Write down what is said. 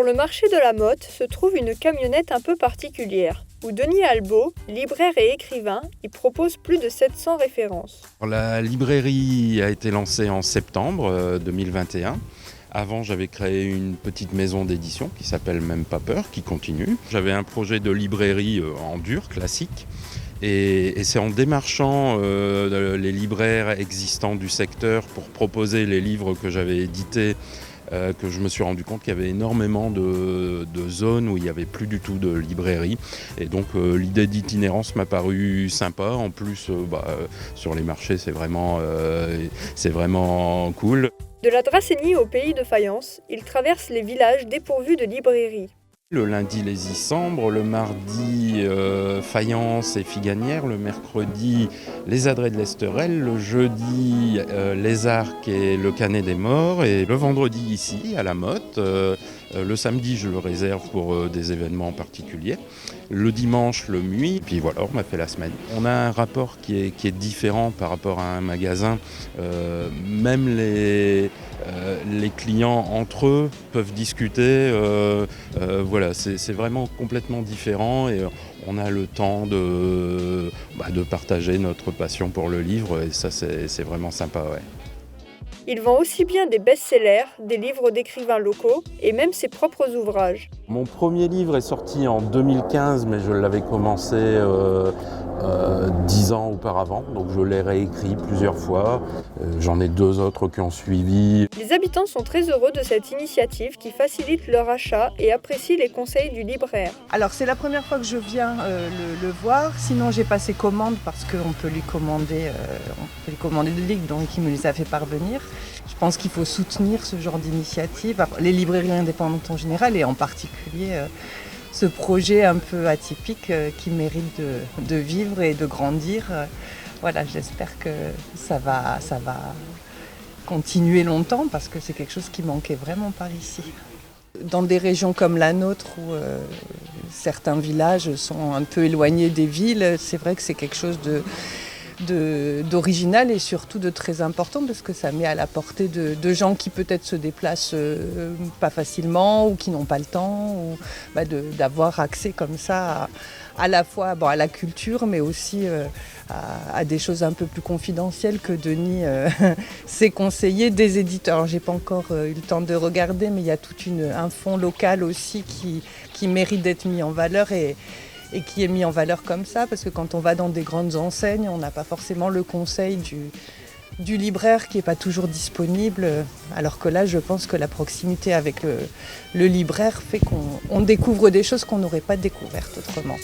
Sur le marché de la Motte se trouve une camionnette un peu particulière, où Denis Albault, libraire et écrivain, y propose plus de 700 références. La librairie a été lancée en septembre 2021. Avant, j'avais créé une petite maison d'édition qui s'appelle Même pas peur, qui continue. J'avais un projet de librairie en dur, classique. Et c'est en démarchant les libraires existants du secteur pour proposer les livres que j'avais édités que je me suis rendu compte qu'il y avait énormément de zones où il n'y avait plus du tout de librairie. Et donc l'idée d'itinérance m'a paru sympa. En plus, sur les marchés, c'est vraiment cool. De la Dracénie au pays de Fayence, il traverse les villages dépourvus de librairie. Le lundi, les Issambres, le mardi, Fayence et Figanières, le mercredi, les Adrets de l'Esterel, le jeudi, les Arcs et le Canet des Morts, et le vendredi ici, à la Motte. Le samedi, je le réserve pour des événements particuliers. Le dimanche, le Muy, puis voilà, on m'a fait la semaine. On a un rapport qui est différent par rapport à un magasin. Même les clients entre eux peuvent discuter. Voilà, c'est vraiment complètement différent et on a le temps de partager notre passion pour le livre et ça, c'est vraiment sympa. Ouais. Il vend aussi bien des best-sellers, des livres d'écrivains locaux et même ses propres ouvrages. Mon premier livre est sorti en 2015, mais je l'avais commencé 10 ans auparavant, donc je l'ai réécrit plusieurs fois. J'en ai 2 autres qui ont suivi. Les habitants sont très heureux de cette initiative qui facilite leur achat et apprécient les conseils du libraire. Alors c'est la première fois que je viens le voir, sinon j'ai passé commande parce qu'on peut lui commander des livres, donc il me les a fait parvenir. Je pense qu'il faut soutenir ce genre d'initiative, les librairies indépendantes en général et en particulier ce projet un peu atypique qui mérite de vivre et de grandir. Voilà, j'espère que ça va continuer longtemps parce que c'est quelque chose qui manquait vraiment par ici. Dans des régions comme la nôtre où certains villages sont un peu éloignés des villes, c'est vrai que c'est quelque chose d'original et surtout de très important parce que ça met à la portée de gens qui peut-être se déplacent pas facilement ou qui n'ont pas le temps ou d'avoir accès comme ça à la fois à la culture mais aussi à des choses un peu plus confidentielles que Denis s'est conseillé des éditeurs. Alors, j'ai pas encore eu le temps de regarder mais il y a tout un fonds local aussi qui mérite d'être mis en valeur et qui est mis en valeur comme ça, parce que quand on va dans des grandes enseignes, on n'a pas forcément le conseil du libraire qui n'est pas toujours disponible, alors que là, je pense que la proximité avec le libraire fait qu'on découvre des choses qu'on n'aurait pas découvertes autrement.